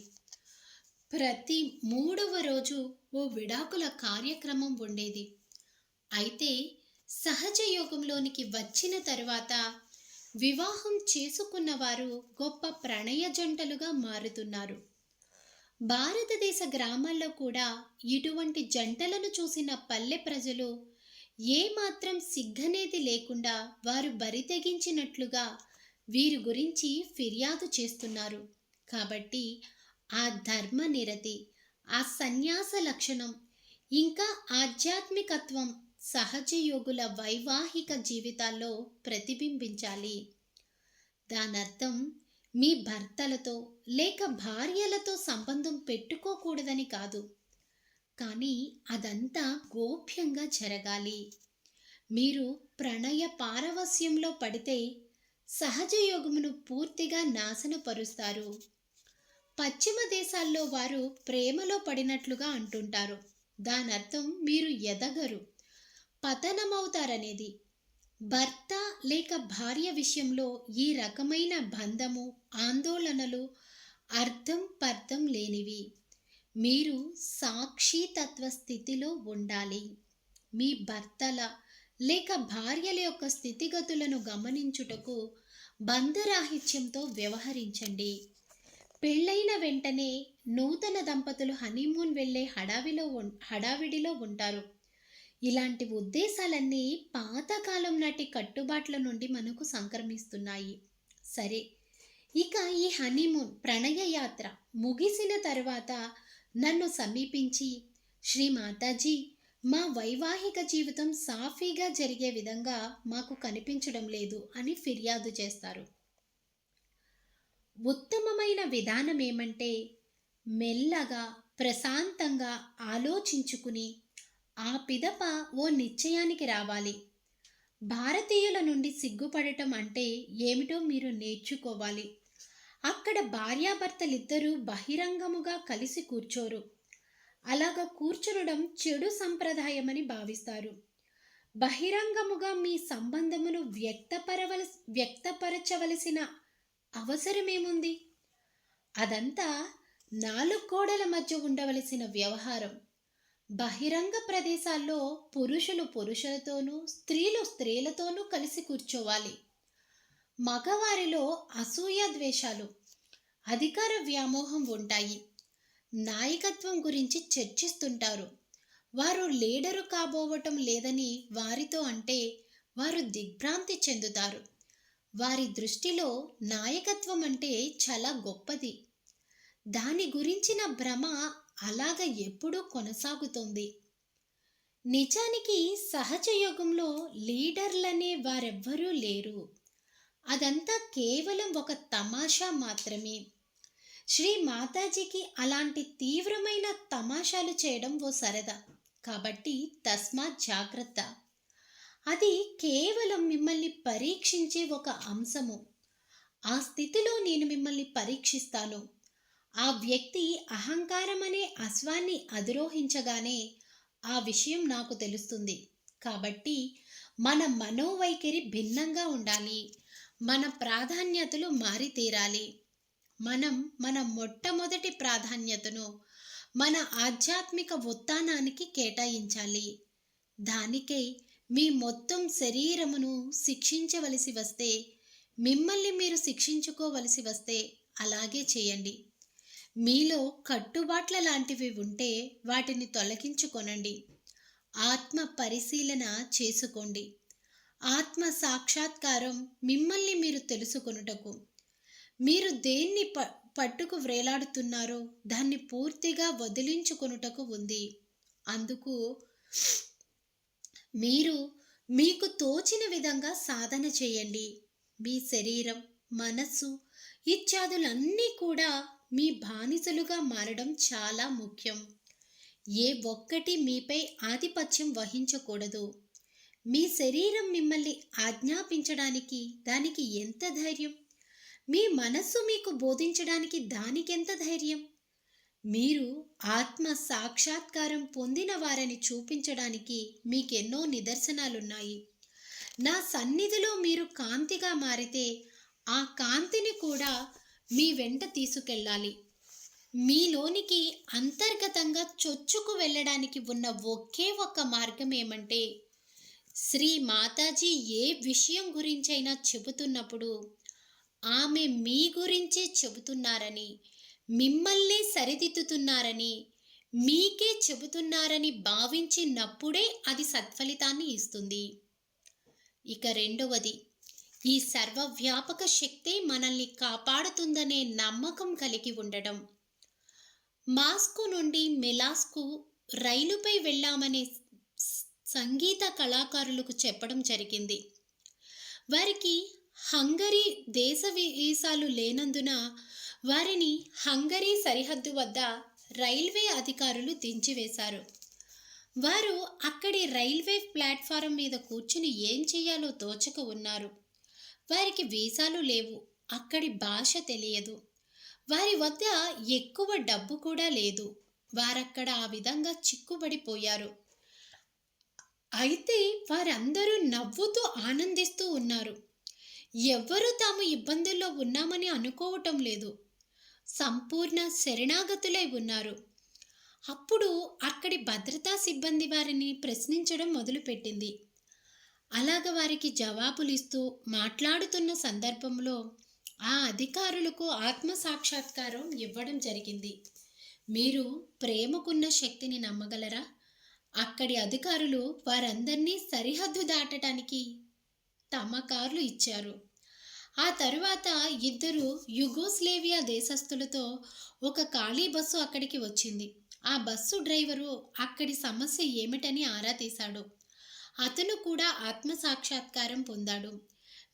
ప్రతి 3వ రోజు ఓ విడాకుల కార్యక్రమం ఉండేది. అయితే సహజ యోగంలోనికి వచ్చిన తరువాత వివాహం చేసుకున్నవారు గొప్ప ప్రణయ జంటలుగా మారుతున్నారు. భారతదేశ గ్రామాల్లో కూడా ఇటువంటి జంటలను చూసిన పల్లె ప్రజలు ఏమాత్రం సిగ్గనేది లేకుండా వారు బరితెగించినట్లుగా వీరి గురించి ఫిర్యాదు చేస్తున్నారు. కాబట్టి ఆ ధర్మనిరతి, ఆ సన్యాస లక్షణం, ఇంకా ఆధ్యాత్మికత్వం సహజ యోగుల వైవాహిక జీవితాల్లో ప్రతిబింబించాలి. దానర్థం మీ భర్తలతో లేక భార్యలతో సంబంధం పెట్టుకోకూడదని కాదు, కానీ అదంతా గోప్యంగా జరగాలి. మీరు ప్రణయ పారవస్యంలో పడితే సహజ యోగమును పూర్తిగా నాశనపరుస్తారు. పశ్చిమ దేశాల్లో వారు ప్రేమలో పడినట్లుగా అంటుంటారు. దానర్థం మీరు ఎదగరు, పతనమవుతారనేది. భర్త లేక భార్య విషయంలో ఈ రకమైన బంధము, ఆందోళనలు అర్థం పర్థం లేనివి. మీరు సాక్షితత్వ స్థితిలో ఉండాలి. మీ భర్తల లేక భార్యల యొక్క స్థితిగతులను గమనించుటకు బంధరాహిత్యంతో వ్యవహరించండి. పెళ్ళైన వెంటనే నూతన దంపతులు హనీమూన్ వెళ్ళే హడావిడిలో ఉంటారు. ఇలాంటి ఉద్దేశాలన్నీ పాతకాలం నాటి కట్టుబాట్ల నుండి మనకు సంక్రమిస్తున్నాయి. సరే, ఇక ఈ హనీమూన్ ప్రణయ యాత్ర ముగిసిన తర్వాత నన్ను సమీపించి, శ్రీ మాతాజీ, మా వైవాహిక జీవితం సాఫీగా జరిగే విధంగా మాకు కనిపించడం లేదు అని ఫిర్యాదు చేస్తారు. ఉత్తమమైన విధానం ఏమంటే, మెల్లగా ప్రశాంతంగా ఆలోచించుకుని ఆ పిదప ఓ నిశ్చయానికి రావాలి. భారతీయుల నుండి సిగ్గుపడటం అంటే ఏమిటో మీరు నేర్చుకోవాలి. అక్కడ భార్యాభర్తలిద్దరూ బహిరంగముగా కలిసి కూర్చోరు. అలాగా కూర్చునడం చెడు సంప్రదాయమని భావిస్తారు. బహిరంగముగా మీ సంబంధమును వ్యక్తపరచవలసిన అవసరమేముంది? అదంతా 4 గోడల మధ్య ఉండవలసిన వ్యవహారం. బహిరంగ ప్రదేశాల్లో పురుషులు పురుషులతోనూ స్త్రీలు స్త్రీలతోనూ కలిసి కూర్చోవాలి. మగవారిలో అసూయ ద్వేషాలు, అధికార వ్యామోహం ఉంటాయి. నాయకత్వం గురించి చర్చిస్తుంటారు. వారు లీడరు కాబోవటం లేదని వారితో అంటే వారు దిగ్భ్రాంతి చెందుతారు. వారి దృష్టిలో నాయకత్వం అంటే చాలా గొప్పది. దాని గురించిన భ్రమ అలాగ ఎప్పుడూ కొనసాగుతుంది. నిజానికి సహజ యోగంలో లీడర్లనే వారెవ్వరూ లేరు. అదంతా కేవలం ఒక తమాషా మాత్రమే. శ్రీ మాతాజీకి అలాంటి తీవ్రమైన తమాషాలు చేయడం ఓ సరదా. కాబట్టి తస్మాత్ జాగ్రత్త. అది కేవలం మిమ్మల్ని పరీక్షించే ఒక అంశము. ఆ స్థితిలో నేను మిమ్మల్ని పరీక్షిస్తాను. ఆ వ్యక్తి అహంకారం అనే అశ్వాన్ని అధిరోహించగానే ఆ విషయం నాకు తెలుస్తుంది. కాబట్టి మన మనోవైఖరి భిన్నంగా ఉండాలి. మన ప్రాధాన్యతలు మారితీరాలి. మనం మన మొట్టమొదటి ప్రాధాన్యతను మన ఆధ్యాత్మిక ఉత్థానానికి కేటాయించాలి. దానికై మీ మొత్తం శరీరమును శిక్షించవలసి వస్తే, మిమ్మల్ని మీరు శిక్షించుకోవలసి వస్తే అలాగే చేయండి. మీలో కట్టుబాట్ల లాంటివి ఉంటే వాటిని తొలగించుకొనండి. ఆత్మ పరిశీలన చేసుకోండి. ఆత్మ సాక్షాత్కారం మిమ్మల్ని మీరు తెలుసుకొనుటకు. మీరు దేన్ని పట్టుకు వ్రేలాడుతున్నారో దాన్ని పూర్తిగా వదిలించుకొనుటకు ఉంది. అందుకు మీరు మీకు తోచిన విధంగా సాధన చేయండి. మీ శరీరం, మనస్సు ఇత్యాదులన్నీ కూడా మీ బానిసలుగా మారడం చాలా ముఖ్యం. ఏ ఒక్కటి మీపై ఆధిపత్యం వహించకూడదు. మీ శరీరం మిమ్మల్ని ఆజ్ఞాపించడానికి దానికి ఎంత ధైర్యం? మీ మనస్సు మీకు బోధించడానికి దానికెంత ధైర్యం? మీరు ఆత్మ సాక్షాత్కారం పొందిన వారని చూపించడానికి మీకెన్నో నిదర్శనాలున్నాయి. నా సన్నిధిలో మీరు కాంతిగా మారితే ఆ కాంతిని కూడా మీ వెంట తీసుకెళ్ళాలి. మీలోనికి అంతర్గతంగా చొచ్చుకు వెళ్ళడానికి ఉన్న ఒకే ఒక్క మార్గం ఏమంటే, శ్రీ మాతాజీ ఏ విషయం గురించైనా చెబుతున్నప్పుడు ఆమె మీ గురించే చెబుతున్నారని, మిమ్మల్ని సరిదిద్దుతున్నారని, మీకే చెబుతున్నారని భావించినప్పుడే అది సత్ఫలితాన్ని ఇస్తుంది. ఇక రెండవది, ఈ సర్వవ్యాపక శక్తి మనల్ని కాపాడుతుందనే నమ్మకం కలిగి ఉండడం. మాస్కో నుండి మిలాస్కు రైలుపై వెళ్ళామనే సంగీత కళాకారులకు చెప్పడం జరిగింది. వారికి హంగరీ దేశ వీసాలు లేనందున వారిని హంగరీ సరిహద్దు వద్ద రైల్వే అధికారులు దించివేశారు. వారు అక్కడి రైల్వే ప్లాట్ఫారం మీద కూర్చుని ఏం చేయాలో తోచక ఉన్నారు. వారికి వీసాలు లేవు, అక్కడి భాష తెలియదు, వారి వద్ద ఎక్కువ డబ్బు కూడా లేదు. వారక్కడ ఆ విధంగా చిక్కుబడిపోయారు. అయితే వారందరూ నవ్వుతూ ఆనందిస్తూ ఉన్నారు. ఎవ్వరూ తాము ఇబ్బందుల్లో ఉన్నామని అనుకోవటం లేదు. సంపూర్ణ శరణాగతులై ఉన్నారు. అప్పుడు అక్కడి భద్రతా సిబ్బంది వారిని ప్రశ్నించడం మొదలుపెట్టింది. అలాగ వారికి జవాబులిస్తూ మాట్లాడుతున్న సందర్భంలో ఆ అధికారులకు ఆత్మసాక్షాత్కారం ఇవ్వడం జరిగింది. మీరు ప్రేమకున్న శక్తిని నమ్మగలరా? అక్కడి అధికారులు వారందరినీ సరిహద్దు దాటడానికి తమ కార్లు ఇచ్చారు. ఆ తరువాత ఇద్దరు యుగోస్లేవియా దేశస్థులతో ఒక ఖాళీ బస్సు అక్కడికి వచ్చింది. ఆ బస్సు డ్రైవరు అక్కడి సమస్య ఏమిటని ఆరా తీశాడు. అతను కూడా ఆత్మసాక్షాత్కారం పొందాడు.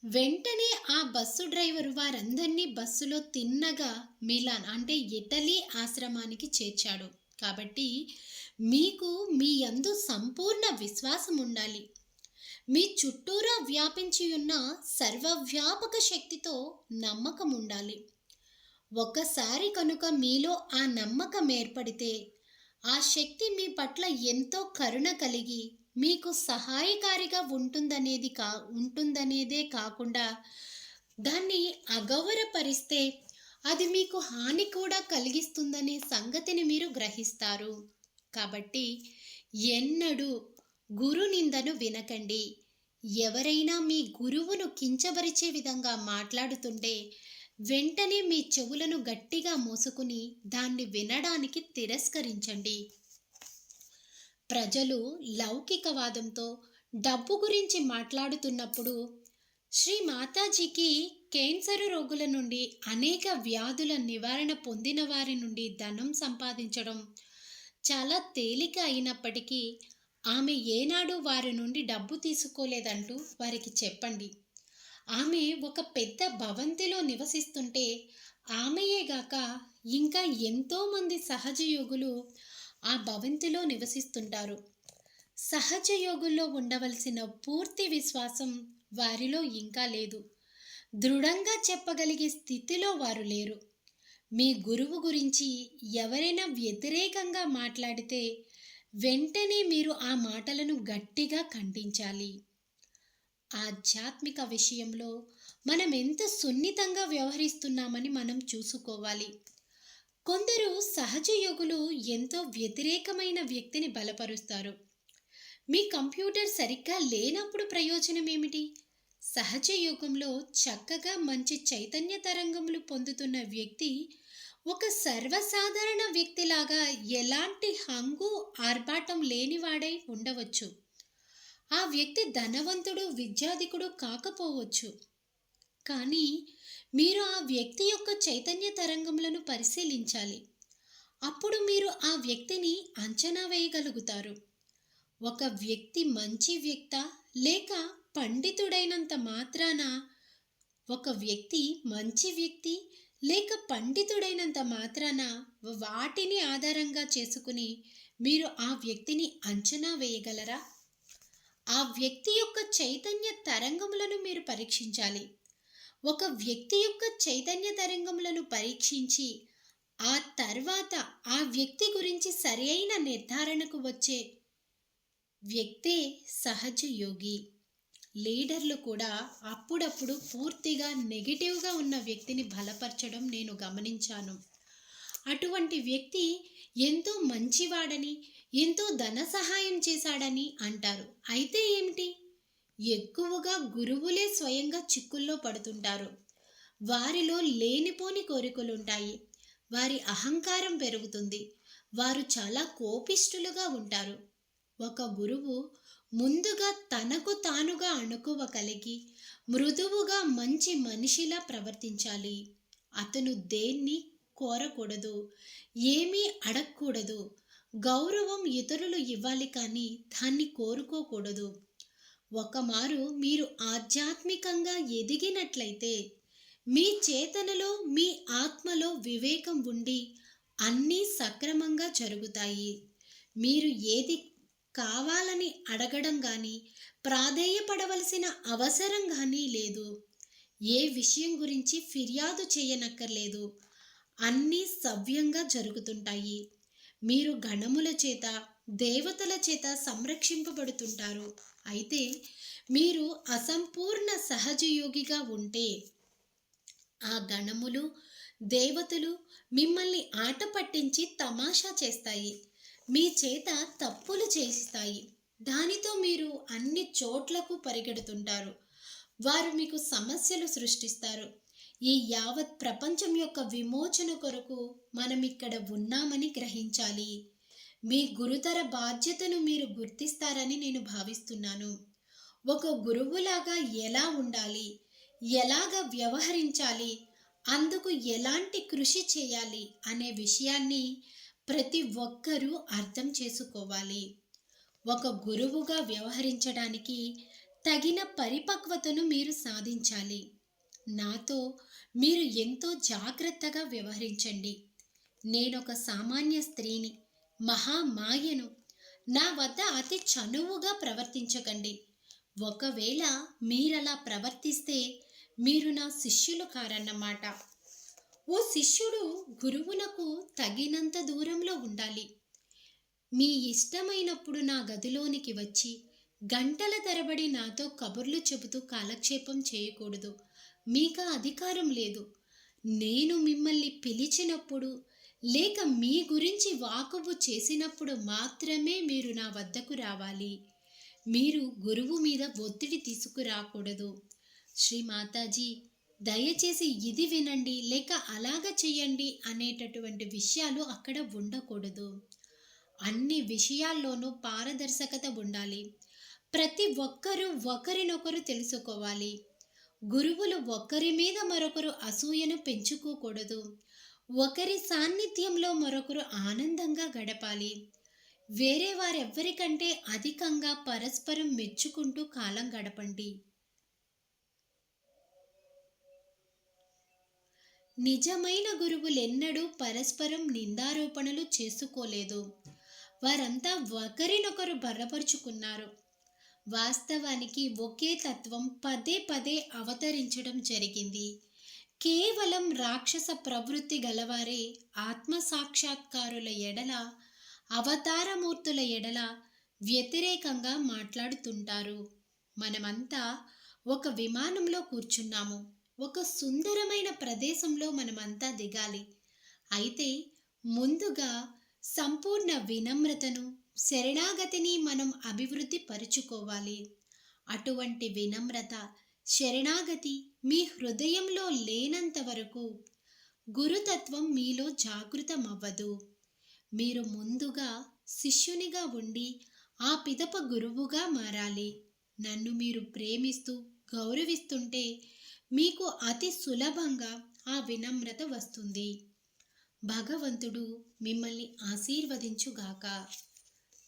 వెంటనే ఆ బస్సు డ్రైవరు వారందరినీ బస్సులో తిన్నగా మిలాన్ అంటే ఇటలీ ఆశ్రమానికి చేర్చాడు. కాబట్టి మీకు మీ యందు సంపూర్ణ విశ్వాసం ఉండాలి. మీ చుట్టూరా వ్యాపించి ఉన్న సర్వవ్యాపక శక్తితో నమ్మకం ఉండాలి. ఒకసారి కనుక మీలో ఆ నమ్మకం ఏర్పడితే ఆ శక్తి మీ పట్ల ఎంతో కరుణ కలిగి మీకు సహాయకారిగా ఉంటుందనేదే కాకుండా దాన్ని అగౌరవపరిస్తే అది మీకు హాని కూడా కలిగిస్తుందనే సంగతిని మీరు గ్రహిస్తారు. కాబట్టి ఎన్నడూ గురు నిందను వినకండి. ఎవరైనా మీ గురువును కించపరిచే విధంగా మాట్లాడుతుంటే వెంటనే మీ చెవులను గట్టిగా మూసుకుని దాన్ని వినడానికి తిరస్కరించండి. ప్రజలు లౌకికవాదంతో డబ్బు గురించి మాట్లాడుతున్నప్పుడు శ్రీ మాతాజీకి క్యాన్సర్ రోగుల నుండి అనేక వ్యాధుల నివారణ పొందిన వారి నుండి ధనం సంపాదించడం చాలా తేలిక అయినప్పటికీ ఆమె ఏనాడు వారి నుండి డబ్బు తీసుకోలేదంటూ వారికి చెప్పండి. ఆమె ఒక పెద్ద భవంతిలో నివసిస్తుంటే ఆమెయేగాక ఇంకా ఎంతోమంది సహజయోగులు ఆ భవంతిలో నివసిస్తుంటారు. సహజయోగుల్లో ఉండవలసిన పూర్తి విశ్వాసం వారిలో ఇంకా లేదు. దృఢంగా చెప్పగలిగే స్థితిలో వారు లేరు. మీ గురువు గురించి ఎవరైనా వ్యతిరేకంగా మాట్లాడితే వెంటనే మీరు ఆ మాటలను గట్టిగా ఖండించాలి. ఆధ్యాత్మిక విషయంలో మనం ఎంత సున్నితంగా వ్యవహరిస్తున్నామని మనం చూసుకోవాలి. కొందరు సహజయోగులు ఎంతో వ్యతిరేకమైన వ్యక్తిని బలపరుస్తారు. మీ కంప్యూటర్ సరిగ్గా లేనప్పుడు ప్రయోజనం ఏమిటి? సహజయోగంలో చక్కగా మంచి చైతన్య తరంగములు పొందుతున్న వ్యక్తి ఒక సర్వసాధారణ వ్యక్తిలాగా ఎలాంటి హంగు ఆర్భాటం లేనివాడై ఉండవచ్చు. ఆ వ్యక్తి ధనవంతుడు, విద్యాధికుడు కాకపోవచ్చు. కానీ మీరు ఆ వ్యక్తి యొక్క చైతన్య తరంగములను పరిశీలించాలి. అప్పుడు మీరు ఆ వ్యక్తిని అంచనా వేయగలుగుతారు. ఒక వ్యక్తి మంచి వ్యక్తా లేక పండితుడైనంత మాత్రాన ఒక వ్యక్తి మంచి వ్యక్తి లేక పండితుడైనంత మాత్రాన వాటిని ఆధారంగా చేసుకుని మీరు ఆ వ్యక్తిని అంచనా వేయగలరా? ఆ వ్యక్తి యొక్క చైతన్య తరంగములను మీరు పరీక్షించాలి. ఒక వ్యక్తి యొక్క చైతన్య తరంగములను పరీక్షించి, ఆ తర్వాత ఆ వ్యక్తి గురించి సరైన నిర్ధారణకు వచ్చే వ్యక్తే సహజ యోగి. లీడర్లు కూడా అప్పుడప్పుడు పూర్తిగా నెగెటివ్గా ఉన్న వ్యక్తిని బలపరచడం నేను గమనించాను. అటువంటి వ్యక్తి ఎంతో మంచివాడని, ఎంతో ధన సహాయం చేశాడని అంటారు. అయితే ఏమిటి? ఎక్కువగా గురువులే స్వయంగా చిక్కుల్లో పడుతుంటారు. వారిలో లేనిపోని కోరికలుంటాయి. వారి అహంకారం పెరుగుతుంది. వారు చాలా కోపిష్ఠులుగా ఉంటారు. ఒక గురువు ముందుగా తనకు తానుగా అణకువ కలిగి మృదువుగా మంచి మనిషిలా ప్రవర్తించాలి. అతను దేన్ని కోరకూడదు, ఏమీ అడగకూడదు. గౌరవం ఇతరులు ఇవ్వాలి కానీ దాన్ని కోరుకోకూడదు. ఒకమారు మీరు ఆధ్యాత్మికంగా ఎదిగినట్లయితే మీ చేతనలో, మీ ఆత్మలో వివేకం ఉండి అన్నీ సక్రమంగా జరుగుతాయి. మీరు ఏది కావాలని అడగడం కానీ, ప్రాధేయపడవలసిన అవసరం కానీ లేదు. ఏ విషయం గురించి ఫిర్యాదు చేయనక్కర్లేదు. అన్నీ సవ్యంగా జరుగుతుంటాయి. మీరు గణముల చేత, దేవతల చేత సంరక్షింపబడుతుంటారు. అయితే మీరు అసంపూర్ణ సహజయోగిగా ఉంటే ఆ గణములు, దేవతలు మిమ్మల్ని ఆట పట్టించి తమాషా చేస్తాయి. మీ చేత తప్పులు చేస్తాయి. దానితో మీరు అన్ని చోట్లకు పరిగెడుతుంటారు. వారు మీకు సమస్యలు సృష్టిస్తారు. ఈ యావత్ ప్రపంచం యొక్క విమోచన కొరకు మనం ఇక్కడ ఉన్నామని గ్రహించాలి. మీ గురుతర బాధ్యతను మీరు గుర్తిస్తారని నేను భావిస్తున్నాను. ఒక గురువులాగా ఎలా ఉండాలి, ఎలాగ వ్యవహరించాలి, అందుకు ఎలాంటి కృషి చేయాలి అనే విషయాన్ని ప్రతి ఒక్కరూ అర్థం చేసుకోవాలి. ఒక గురువుగా వ్యవహరించడానికి తగిన పరిపక్వతను మీరు సాధించాలి. నాతో మీరు ఎంతో జాగ్రత్తగా వ్యవహరించండి. నేనొక సామాన్య స్త్రీని, మహామాయను. నా వద్ద అతి చనువుగా ప్రవర్తించకండి. ఒకవేళ మీరలా ప్రవర్తిస్తే మీరు నా శిష్యులు కారన్నమాట. ఓ శిష్యుడు గురువునకు తగినంత దూరంలో ఉండాలి. మీ ఇష్టమైనప్పుడు నా గదిలోనికి వచ్చి గంటల తరబడి నాతో కబుర్లు చెబుతూ కాలక్షేపం చేయకూడదు. మీకు అధికారం లేదు. నేను మిమ్మల్ని పిలిచినప్పుడు లేక మీ గురించి వాకబు చేసినప్పుడు మాత్రమే మీరు నా వద్దకు రావాలి. మీరు గురువు మీద ఒత్తిడి తీసుకురాకూడదు. శ్రీ మాతాజీ, దయచేసి ఇది వినండి లేక అలాగ చెయ్యండి అనేటటువంటి విషయాలు అక్కడ ఉండకూడదు. అన్ని విషయాల్లోనూ పారదర్శకత ఉండాలి. ప్రతి ఒక్కరూ ఒకరినొకరు తెలుసుకోవాలి. గురువులు ఒకరి మీద మరొకరు అసూయను పెంచుకోకూడదు. ఒకరి సాన్నిధ్యంలో మరొకరు ఆనందంగా గడపాలి. వేరే వారెవ్వరికంటే అధికంగా పరస్పరం మెచ్చుకుంటూ కాలం గడపండి. నిజమైన గురువులెన్నడూ పరస్పరం నిందారోపణలు చేసుకోలేదు. వారంతా ఒకరినొకరు బలపరుచుకున్నారు. వాస్తవానికి ఒకే తత్వం పదే పదే అవతరించడం జరిగింది. కేవలం రాక్షస ప్రవృత్తి గలవారే ఆత్మ సాక్షాత్కారుల ఎడల, అవతారమూర్తుల ఎడల వ్యతిరేకంగా మాట్లాడుతుంటారు. మనమంతా ఒక విమానంలో కూర్చున్నాము. ఒక సుందరమైన ప్రదేశంలో మనమంతా దిగాలి. అయితే ముందుగా సంపూర్ణ వినమ్రతను, శరణాగతిని మనం అభివృద్ధి పరుచుకోవాలి. అటువంటి వినమ్రత, శరణాగతి మీ హృదయంలో లేనంత వరకు గురుతత్వం మీలో జాగృతమవ్వదు. మీరు ముందుగా శిష్యునిగా ఉండి ఆ పిదప గురువుగా మారాలి. నన్ను మీరు ప్రేమిస్తూ గౌరవిస్తుంటే మీకు అతి సులభంగా ఆ వినమ్రత వస్తుంది. భగవంతుడు మిమ్మల్ని ఆశీర్వదించుగాక.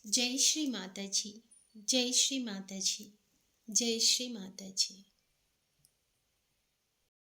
జై శ్రీ మాతాజీ, జై శ్రీ మాతాజీ, జై శ్రీ మాతాజీ.